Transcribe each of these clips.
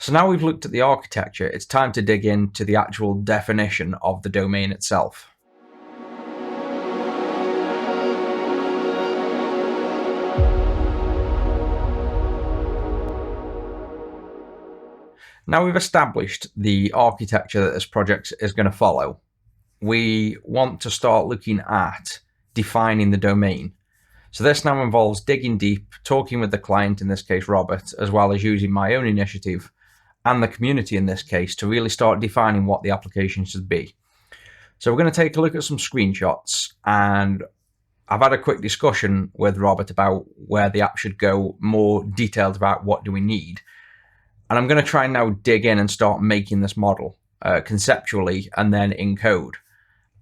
So now we've looked at the architecture, it's time to dig into the actual definition of the domain itself. Now we've established the architecture that this project is going to follow. We want to start looking at defining the domain. So this now involves digging deep, talking with the client, in this case Robert, as well as using my own initiative and the community in this case to really start defining what the application should be. So we're going to take a look at some screenshots, and I've had a quick discussion with Robert about where the app should go, more detailed about what do we need. And I'm going to try and now dig in and start making this model conceptually and then in code.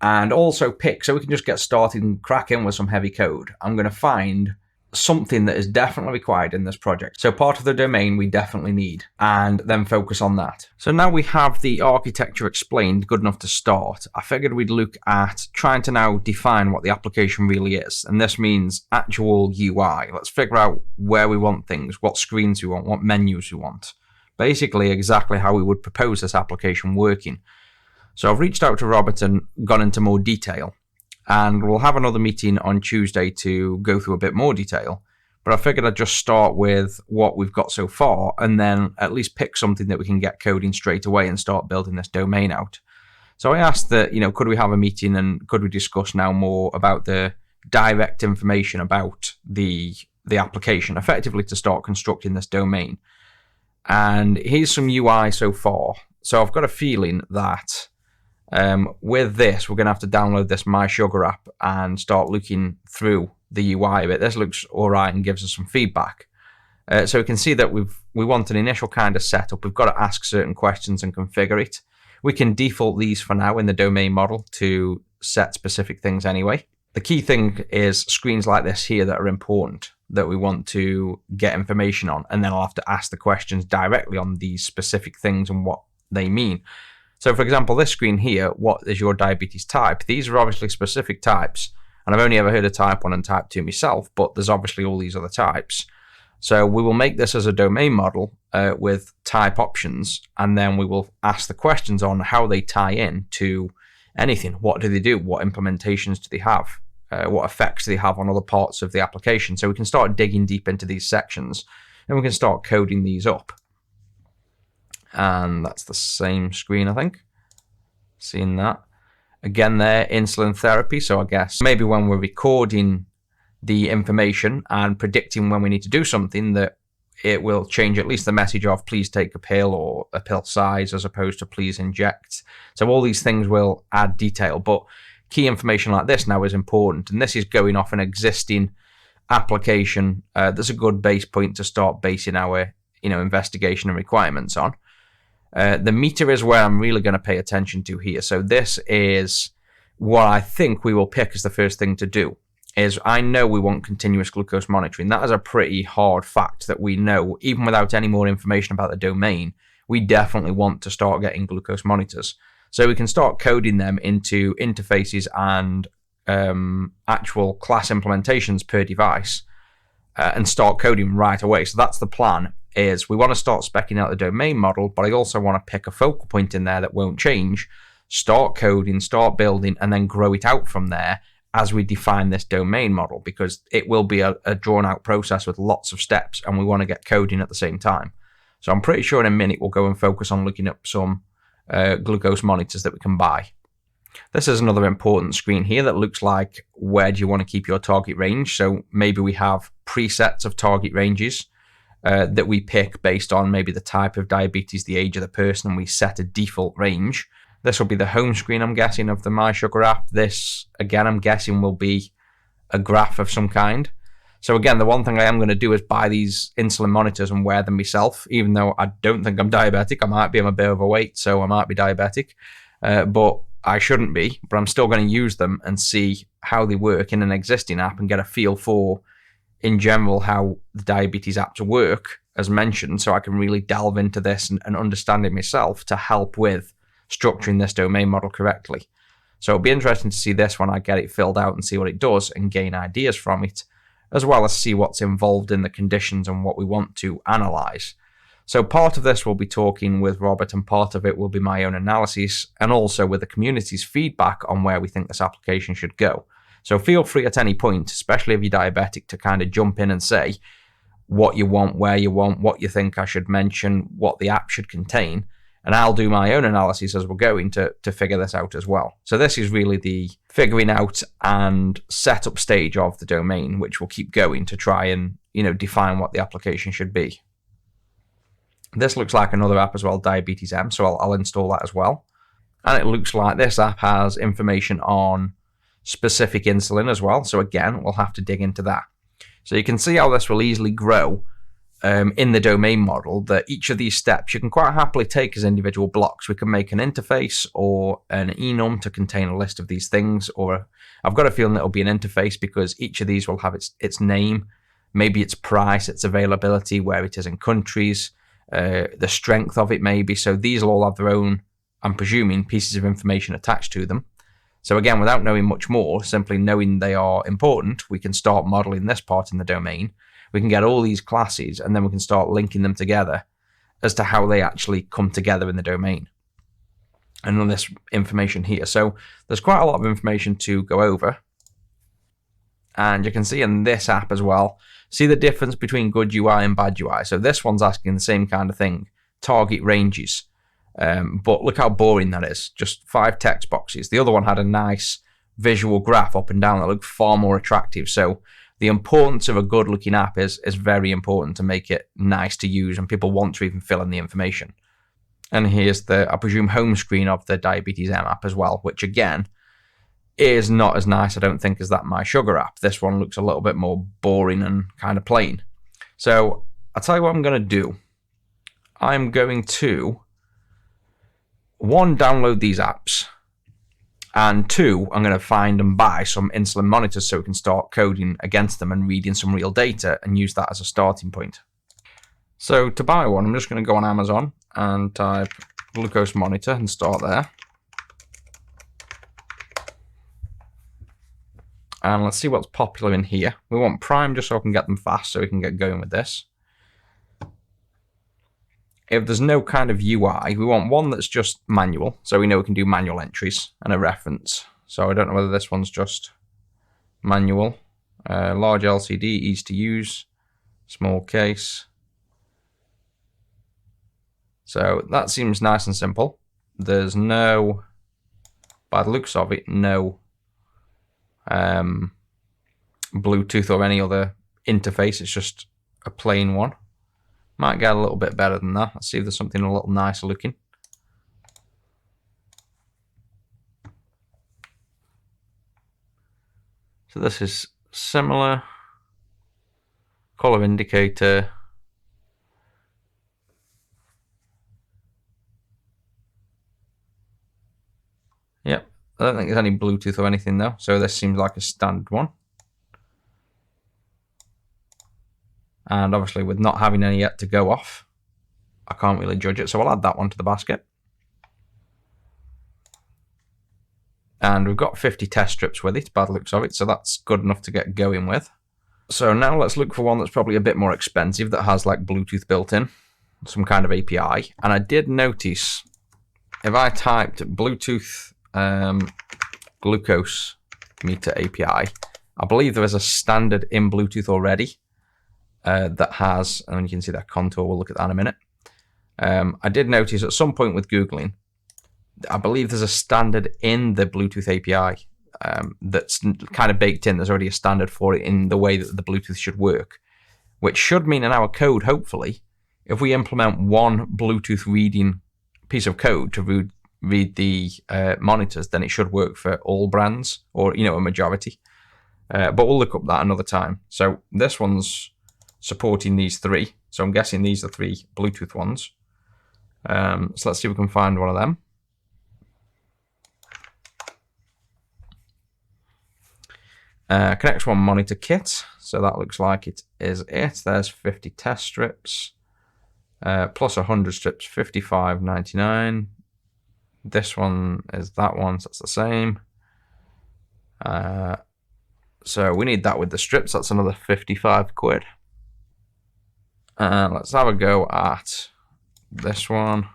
And also pick, so we can just get started and crack in with some heavy code. I'm going to find something that is definitely required in this project. So part of the domain we definitely need, and then focus on that. So now we have the architecture explained, good enough to start. I figured we'd look at trying to now define what the application really is. And this means actual UI. Let's figure out where we want things, what screens we want, what menus we want. Basically exactly how we would propose this application working. So I've reached out to Robert and gone into more detail, and we'll have another meeting on Tuesday to go through a bit more detail. But I figured I'd just start with what we've got so far and then at least pick something that we can get coding straight away and start building this domain out. So I asked that, could we have a meeting and could we discuss now more about the direct information about the application, effectively to start constructing this domain. And here's some UI so far. So I've got a feeling that with this, we're going to have to download this My Sugar app and start looking through the UI a bit. This looks all right and gives us some feedback. So we can see that we want an initial kind of setup. We've got to ask certain questions and configure it. We can default these for now in the domain model to set specific things anyway. The key thing is screens like this here that are important, that we want to get information on, and then I'll have to ask the questions directly on these specific things and what they mean. So for example, this screen here, what is your diabetes type? These are obviously specific types, and I've only ever heard of type 1 and type 2 myself, but there's obviously all these other types. So we will make this as a domain model with type options, and then we will ask the questions on how they tie in to anything. What do they do? What implementations do they have? What effects do they have on other parts of the application? So we can start digging deep into these sections and we can start coding these up. And that's the same screen, I think. Seeing that. Again there, insulin therapy. So I guess maybe when we're recording the information and predicting when we need to do something, that it will change at least the message of please take a pill or a pill size as opposed to please inject. So all these things will add detail, but key information like this now is important, and this is going off an existing application. That's a good base point to start basing our investigation and requirements on. The meter is where I'm really going to pay attention to here. So this is what I think we will pick as the first thing to do. Is I know we want continuous glucose monitoring. That is a pretty hard fact that we know, even without any more information about the domain, we definitely want to start getting glucose monitors. So we can start coding them into interfaces and actual class implementations per device and start coding right away. So that's the plan, is we want to start speccing out the domain model, but I also want to pick a focal point in there that won't change, start coding, start building, and then grow it out from there as we define this domain model, because it will be a drawn out process with lots of steps and we want to get coding at the same time. So I'm pretty sure in a minute we'll go and focus on looking up some glucose monitors that we can buy. This is another important screen here that looks like where do you want to keep your target range. So maybe we have presets of target ranges that we pick based on maybe the type of diabetes, the age of the person, and we set a default range. This will be the home screen, I'm guessing, of the My Sugar app. This, again, I'm guessing will be a graph of some kind. So again, the one thing I am going to do is buy these insulin monitors and wear them myself, even though I don't think I'm diabetic. I might be, I'm a bit overweight, so I might be diabetic, but I shouldn't be. But I'm still going to use them and see how they work in an existing app and get a feel for, in general, how the diabetes apps work, as mentioned, so I can really delve into this and understand it myself to help with structuring this domain model correctly. So it'll be interesting to see this when I get it filled out and see what it does and gain ideas from it, as well as see what's involved in the conditions and what we want to analyze. So part of this will be talking with Robert, and part of it will be my own analysis, and also with the community's feedback on where we think this application should go. So feel free at any point, especially if you're diabetic, to kind of jump in and say what you want, where you want, what you think I should mention, what the app should contain. And I'll do my own analysis as we're going to figure this out as well. So this is really the figuring out and setup stage of the domain, which will keep going to try and, define what the application should be. This looks like another app as well, Diabetes M, so I'll install that as well. And it looks like this app has information on specific insulin as well. So again, we'll have to dig into that. So you can see how this will easily grow in the domain model, that each of these steps you can quite happily take as individual blocks. We can make an interface or an enum to contain a list of these things, or I've got a feeling it'll be an interface because each of these will have its name, maybe its price, its availability, where it is in countries, the strength of it maybe. So these will all have their own, I'm presuming, pieces of information attached to them. So again, without knowing much more, simply knowing they are important, we can start modeling this part in the domain. We can get all these classes, and then we can start linking them together as to how they actually come together in the domain. And all this information here. So there's quite a lot of information to go over. And you can see in this app as well, see the difference between good UI and bad UI. So this one's asking the same kind of thing, target ranges. But look how boring that is, just 5 text boxes. The other one had a nice visual graph up and down that looked far more attractive. So the importance of a good looking app is very important to make it nice to use and people want to even fill in the information. And here's the, I presume, home screen of the Diabetes M app as well, which again is not as nice, I don't think, as that My Sugar app. This one looks a little bit more boring and kind of plain. So I'll tell you what I'm going to do. I'm going to, 1, download these apps, and 2, I'm going to find and buy some insulin monitors so we can start coding against them and reading some real data and use that as a starting point. So to buy one, I'm just going to go on Amazon and type glucose monitor and start there. And let's see what's popular in here. We want Prime just so I can get them fast so we can get going with this. If there's no kind of UI, we want one that's just manual, so we know we can do manual entries, and a reference. So I don't know whether this one's just manual. Large LCD, easy to use, small case. So that seems nice and simple. There's no, by the looks of it, no Bluetooth or any other interface. It's just a plain one. Might get a little bit better than that. Let's see if there's something a little nicer looking. So this is similar. Color indicator. Yep, I don't think there's any Bluetooth or anything though, so this seems like a standard one. And obviously with not having any yet to go off, I can't really judge it, so I'll add that one to the basket. And we've got 50 test strips with it, by the looks of it, so that's good enough to get going with. So now let's look for one that's probably a bit more expensive, that has like Bluetooth built in, some kind of API. And I did notice, if I typed Bluetooth glucose meter API, I believe there is a standard in Bluetooth already that has, and you can see that contour, we'll look at that in a minute. I did notice at some point with Googling, I believe there's a standard in the Bluetooth API that's kind of baked in. There's already a standard for it in the way that the Bluetooth should work, which should mean in our code, hopefully, if we implement one Bluetooth reading piece of code to read the monitors, then it should work for all brands, or a majority. But we'll look up that another time. So this one's supporting these 3. So I'm guessing these are 3 Bluetooth ones. So let's see if we can find one of them. Connect one monitor kit. So that looks like it is it. There's 50 test strips. Plus 100 strips, $55.99. This one is that one, so that's the same. So we need that with the strips. That's another 55 quid. Let's have a go at this one.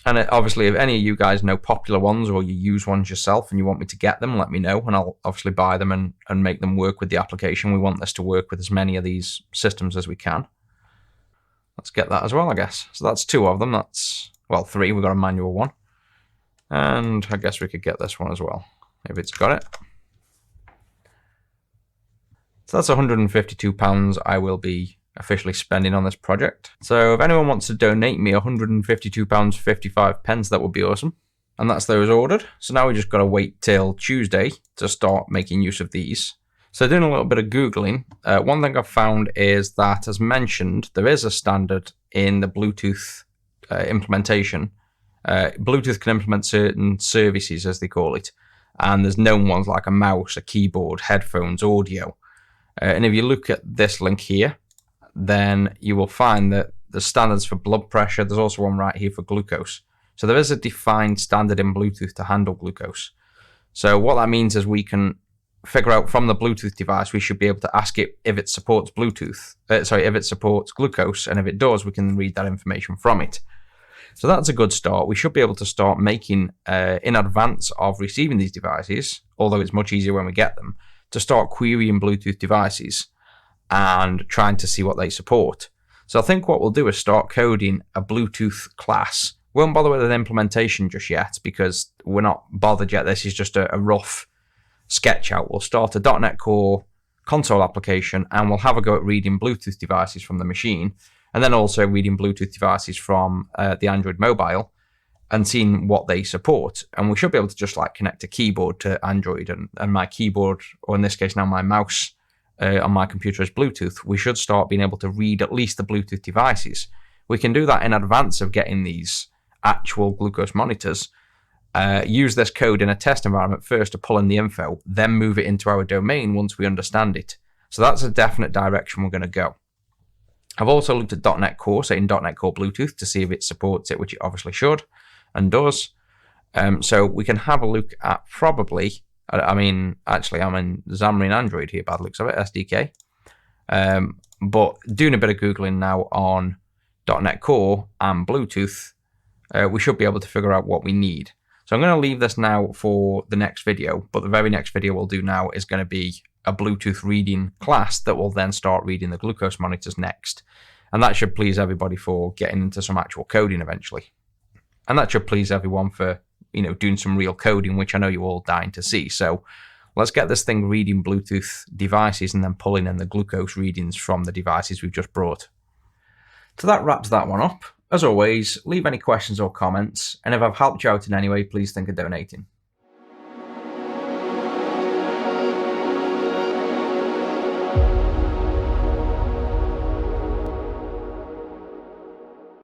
And obviously, if any of you guys know popular ones or you use ones yourself and you want me to get them, let me know, and I'll obviously buy them and make them work with the application. We want this to work with as many of these systems as we can. Let's get that as well, I guess. So that's 2 of them. That's, well, 3. We've got a manual one. And I guess we could get this one as well, if it's got it. So that's £152 I will be officially spending on this project. So if anyone wants to donate me £152.55, that would be awesome. And that's those ordered. So now we just got to wait till Tuesday to start making use of these. So doing a little bit of Googling, one thing I've found is that, as mentioned, there is a standard in the Bluetooth implementation. Bluetooth can implement certain services, as they call it, and there's known ones like a mouse, a keyboard, headphones, audio. And if you look at this link here, then you will find that there's standards for blood pressure. There's also one right here for glucose. So there is a defined standard in Bluetooth to handle glucose. So what that means is we can figure out from the Bluetooth device, we should be able to ask it if it supports Bluetooth. If it supports glucose, and if it does, we can read that information from it. So that's a good start. We should be able to start making, in advance of receiving these devices, although it's much easier when we get them, to start querying Bluetooth devices and trying to see what they support. So I think what we'll do is start coding a Bluetooth class. We won't bother with an implementation just yet because we're not bothered yet. This is just a rough sketch out. We'll start a .NET Core console application and we'll have a go at reading Bluetooth devices from the machine, and then also reading Bluetooth devices from the Android mobile and seeing what they support. And we should be able to just like connect a keyboard to Android, and my keyboard, or in this case now my mouse on my computer is Bluetooth. We should start being able to read at least the Bluetooth devices. We can do that in advance of getting these actual glucose monitors. Use this code in a test environment first to pull in the info, then move it into our domain once we understand it. So that's a definite direction we're going to go. I've also looked at .NET Core, saying .NET Core Bluetooth, to see if it supports it, which it obviously should and does. So we can have a look at probably, actually I'm in Xamarin Android here, bad looks of it, SDK. But doing a bit of Googling now on .NET Core and Bluetooth, we should be able to figure out what we need. So I'm going to leave this now for the next video, but the very next video we'll do now is going to be a Bluetooth reading class that will then start reading the glucose monitors next. And that should please everybody for getting into some actual coding eventually. And that should please everyone for, doing some real coding, which I know you're all dying to see. So let's get this thing reading Bluetooth devices and then pulling in the glucose readings from the devices we've just brought. So that wraps that one up. As always, leave any questions or comments, and if I've helped you out in any way, please think of donating.